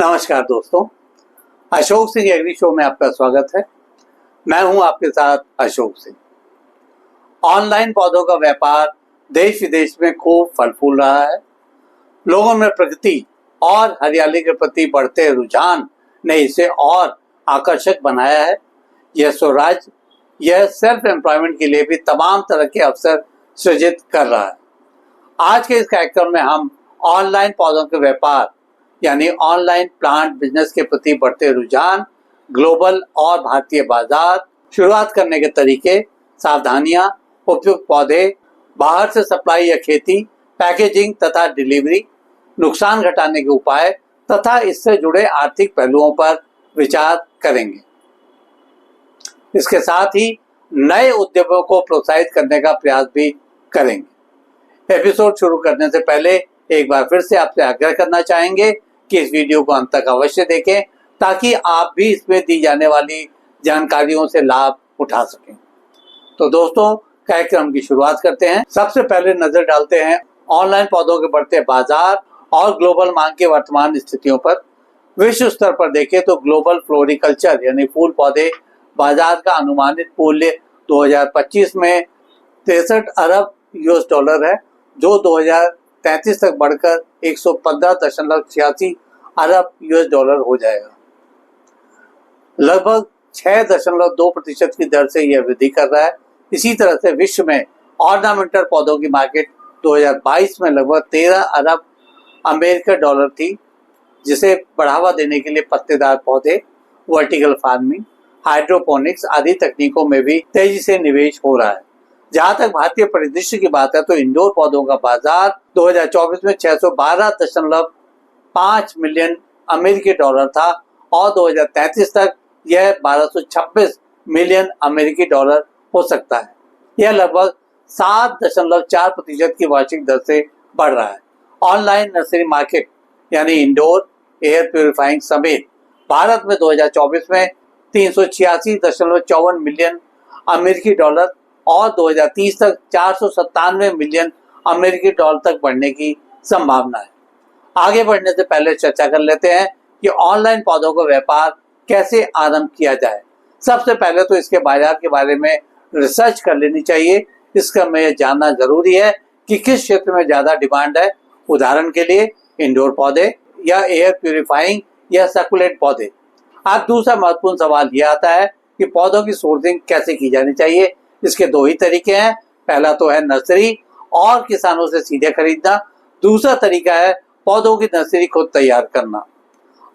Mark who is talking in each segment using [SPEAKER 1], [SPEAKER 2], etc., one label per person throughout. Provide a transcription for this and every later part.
[SPEAKER 1] नमस्कार दोस्तों, Ashok Singh agree show में आपका स्वागत है। मैं हूं आपके साथ अशोक सिंह। ऑनलाइन पौधों का व्यापार देश विदेश में खूब फल फूल रहा है। लोगों में प्रकृति और हरियाली के प्रति बढ़ते रुझान ने इसे और आकर्षक बनाया है। यह स्वराज यह सेल्फ एम्प्लॉयमेंट के लिए भी तमाम तरह के अवसर सृजित कर रहा है। आज के इस कार्यक्रम में हम ऑनलाइन पौधों के व्यापार यानी ऑनलाइन प्लांट बिजनेस के प्रति बढ़ते रुझान, ग्लोबल और भारतीय बाजार, शुरुआत करने के तरीके, सावधानियां, उपयुक्त पौधे, बाहर से सप्लाई या खेती, पैकेजिंग तथा डिलीवरी, नुकसान घटाने के उपाय तथा इससे जुड़े आर्थिक पहलुओं पर विचार करेंगे। इसके साथ ही नए उद्यमों को प्रोत्साहित करने का प्रयास भी करेंगे। एपिसोड शुरू करने से पहले एक बार फिर से आपसे आग्रह करना चाहेंगे कि इस वीडियो को अंत तक अवश्य देखें ताकि आप भी इसमें दी जाने वाली जानकारियों से लाभ उठा सकें। तो दोस्तों, कार्यक्रम की शुरुआत करते हैं। सबसे पहले नजर डालते हैं ऑनलाइन पौधों के बढ़ते बाजार और ग्लोबल मांग की वर्तमान स्थितियों पर। विश्व स्तर पर देखें तो ग्लोबल फ्लोरिकल्चर यानी फूल पौधे बाजार का अनुमानित मूल्य 2025 में 63 अरब यूएस डॉलर है, जो 2033 तक बढ़कर 115.86 अरब यूएस डॉलर हो जाएगा। लगभग 6.2% की दर से यह वृद्धि कर रहा है। इसी तरह से विश्व में ऑर्नामेंटल पौधों की मार्केट 2022 में लगभग 13 अरब अमेरिकन डॉलर थी, जिसे बढ़ावा देने के लिए पत्तेदार पौधे, वर्टिकल फार्मिंग, हाइड्रोपोनिक्स आदि तकनीकों में भी तेजी से निवेश हो रहा है। जहां तक भारतीय परिदृश्य की बात है तो इंडोर पौधों का बाजार 2024 में 612.5 मिलियन अमेरिकी डॉलर था और 2033 तक यह 1226 मिलियन अमेरिकी डॉलर हो सकता है। यह लगभग 7.4% की वार्षिक दर से बढ़ रहा है। ऑनलाइन नर्सरी मार्केट यानी इंडोर एयर प्यूरिफाइंग समेत भारत में 2024 में 386.54 मिलियन अमेरिकी डॉलर और 2030 तक 497 मिलियन अमेरिकी डॉलर तक बढ़ने की संभावना है। आगे बढ़ने से पहले चर्चा कर लेते हैं कि ऑनलाइन पौधों का व्यापार कैसे आरंभ किया जाए। सबसे पहले तो इसके बाजार के बारे में रिसर्च कर लेनी चाहिए। इसका में जानना जरूरी है कि किस क्षेत्र में ज्यादा डिमांड है। उदाहरण के लिए इंडोर पौधे या एयर प्यूरिफाइंग या सकुलेंट पौधे। अब दूसरा महत्वपूर्ण सवाल यह आता है कि पौधों की सोर्सिंग कैसे की जानी चाहिए। इसके दो ही तरीके हैं। पहला तो है नर्सरी और किसानों से सीधे खरीदना। दूसरा तरीका है पौधों की नर्सरी खुद तैयार करना।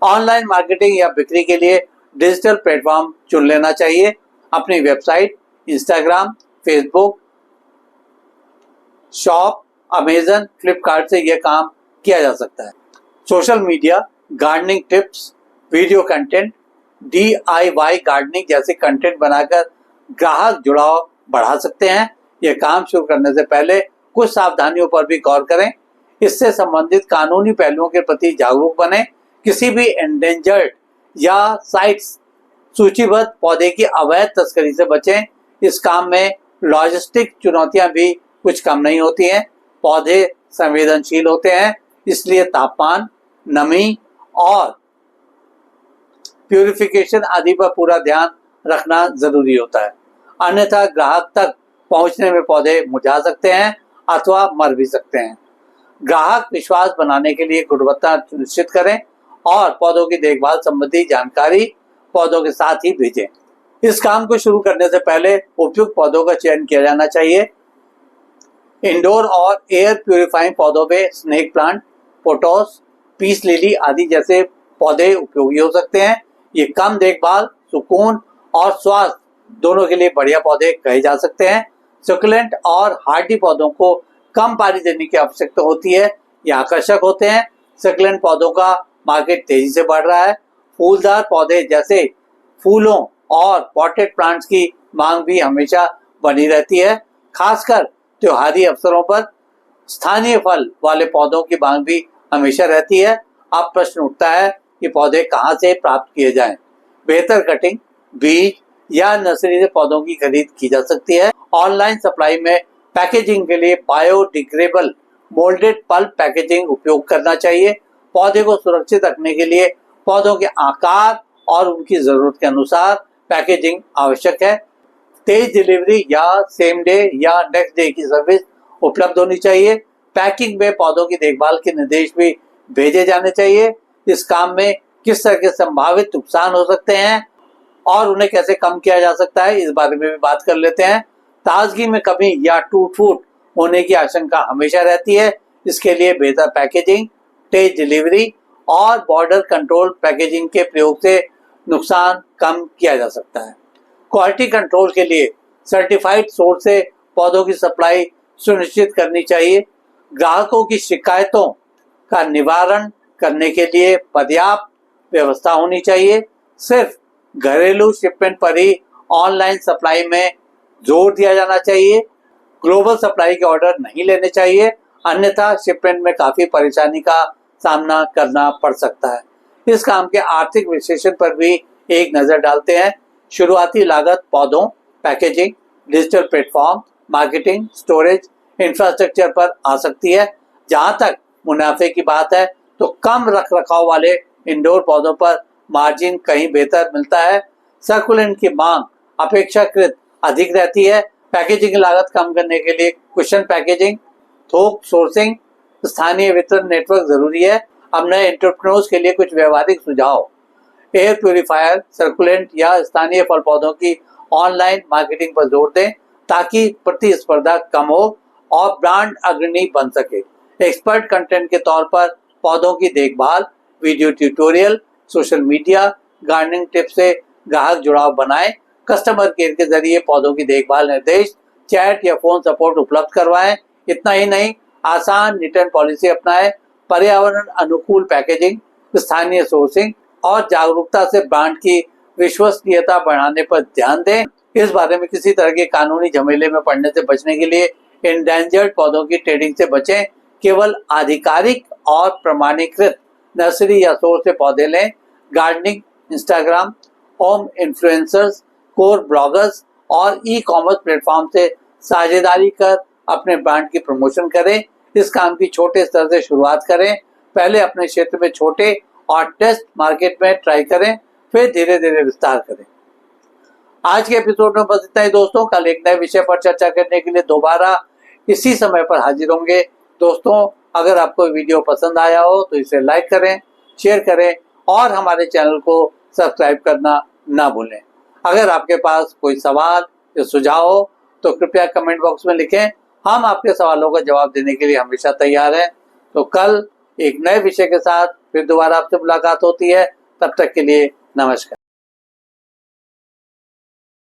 [SPEAKER 1] ऑनलाइन मार्केटिंग या बिक्री के लिए डिजिटल प्लेटफॉर्म चुन लेना चाहिए। अपनी website, Instagram, Facebook, shop, Amazon, Flipkart से यह काम किया जा सकता है। Social media, gardening tips, video content, DIY gardening जैसे कंटेंट बनाकर ग्राहक जुड़ाव बढ़ा सकते हैं। यह काम शुरू करने से पहले कुछ सावधानियों पर भी गौर करें। इससे संबंधित कानूनी पहलुओं के प्रति जागरूक बने। किसी भी एंडेंजर्ड या साइट्स सूचीबद्ध पौधे की अवैध तस्करी से बचें। इस काम में लॉजिस्टिक चुनौतियां भी कुछ कम नहीं होती हैं। पौधे संवेदनशील होते हैं, इसलिए तापमान, नमी और प्यूरिफिकेशन आदि पर पूरा ध्यान रखना जरूरी होता है। अन्यथा ग्राहक तक पहुंचने में पौधे मुरझा सकते हैं अथवा मर भी सकते हैं। ग्राहक विश्वास बनाने के लिए गुणवत्ता सुनिश्चित करें और पौधों की देखभाल संबंधी जानकारी पौधों के साथ ही भेजें। इस काम को शुरू करने से पहले उपयुक्त पौधों का चयन किया जाना चाहिए। इंडोर और एयर प्यूरिफाइंग पौधों में स्नेक प्लांट, पोटोस, पीस लिली आदि जैसे पौधे उपयोगी हो सकते हैं। ये कम देखभाल, सुकून और स्वास्थ्य दोनों के लिए बढ़िया पौधे कहे जा सकते हैं। सुकुलेंट और हार्डी पौधों को कम पानी देने की आवश्यकता होती है। ये आकर्षक होते हैं। सुकुलेंट पौधों का मार्केट तेजी से बढ़ रहा है। फूलदार पौधे जैसे फूलों और पॉटेड प्लांट्स की मांग भी हमेशा बनी रहती है। खासकर त्योहारी अवसरों पर स्थानीय फल वाले पौधों की मांग भी हमेशा रहती है। अब प्रश्न उठता है कि पौधे कहाँ से प्राप्त किए जाएं। बेहतर कटिंग, बीज या नर्सरी से पौधों की खरीद की जा सकती है। ऑनलाइन सप्लाई में पैकेजिंग के लिए बायोडिग्रेडेबल मोल्डेड पल्प पैकेजिंग उपयोग करना चाहिए। पौधे को सुरक्षित रखने के लिए पौधों के आकार और उनकी जरूरत के अनुसार पैकेजिंग आवश्यक है। तेज डिलीवरी या सेम डे या नेक्स्ट डे की सर्विस उपलब्ध होनी चाहिए। पैकिंग में पौधों की देखभाल के निर्देश भी भेजे जाने चाहिए। इस काम में किस तरह के संभावित नुकसान हो सकते हैं और उन्हें कैसे कम किया जा सकता है, इस बारे में भी बात कर लेते हैं। ताजगी में कमी या टूट फूट होने की आशंका हमेशा रहती है। इसके लिए बेहतर पैकेजिंग, तेज डिलीवरी और बॉर्डर कंट्रोल पैकेजिंग के प्रयोग से नुकसान कम किया जा सकता है। क्वालिटी कंट्रोल के लिए सर्टिफाइड सोर्स से पौधों की सप्लाई सुनिश्चित करनी चाहिए। ग्राहकों की शिकायतों का निवारण करने के लिए पर्याप्त व्यवस्था होनी चाहिए। सिर्फ घरेलू शिपमेंट पर ही ऑनलाइन सप्लाई में जोर दिया जाना चाहिए। ग्लोबल सप्लाई के ऑर्डर नहीं लेने चाहिए, अन्यथा शिपमेंट में काफी परेशानी का सामना करना पड़ सकता है। इस काम के आर्थिक विश्लेषण पर भी एक नजर डालते हैं। शुरुआती लागत पौधों, packaging, digital platform, marketing, storage, infrastructure पर आ सकती है। जहां तक मुनाफे की बात है तो कम रख रखाव वाले इंडोर पौधों पर मार्जिन कहीं बेहतर मिलता है। सर्कुलेंट की मांग अपेक्षाकृत अधिक रहती है। पैकेजिंग लागत कम करने के लिए कुशन पैकेजिंग, थोक सोर्सिंग, स्थानीय वितरण नेटवर्क जरूरी है। अब नए एंटरप्रेन्योर्स के लिए कुछ व्यवहारिक सुझाव। एयर प्यूरिफायर, सर्कुलेंट या स्थानीय फल पौधों की ऑनलाइन मार्केटिंग पर जोर दें ताकि प्रतिस्पर्धा कम हो और ब्रांड अग्रणी बन सके। एक्सपर्ट कंटेंट के तौर पर पौधों की देखभाल, video tutorial, social media, gardening tips से ग्राहक जुड़ाव बनाएं। कस्टमर केयर के जरिए पौधों की देखभाल निर्देश, चैट या फोन सपोर्ट उपलब्ध करवाएं। इतना ही नहीं, आसान रिटर्न पॉलिसी अपनाएं। पर्यावरण अनुकूल पैकेजिंग, स्थानीय सोर्सिंग और जागरूकता से ब्रांड की विश्वसनीयता बढ़ाने पर ध्यान दें। इस बारे में किसी तरह के कानूनी झमेले में पड़ने से बचने के लिए एंडेंजर्ड पौधों की ट्रेडिंग से बचें। केवल आधिकारिक और प्रमाणीकृत नर्सरी या स्टोर से पौधे लें। Gardening, Instagram, home influencers, core bloggers और ई कॉमर्स प्लेटफॉर्म से साझेदारी कर अपने ब्रांड की प्रमोशन करें। इस काम की छोटे स्तर से शुरुआत करें। पहले अपने क्षेत्र में छोटे और टेस्ट मार्केट में ट्राई करें, फिर धीरे धीरे विस्तार करें। आज के एपिसोड में बस इतना ही दोस्तों। कल एक नए विषय पर चर्चा करने के लिए दोबारा इसी समय पर हाजिर होंगे। दोस्तों, अगर आपको वीडियो पसंद आया हो तो इसे लाइक करें, शेयर करें और हमारे चैनल को सब्सक्राइब करना ना भूलें। अगर आपके पास कोई सवाल या सुझाव हो तो कृपया कमेंट बॉक्स में लिखें। हम आपके सवालों का जवाब देने के लिए हमेशा तैयार हैं। तो कल एक नए विषय के साथ फिर दोबारा आपसे मुलाकात होती है। तब तक के लिए नमस्कार।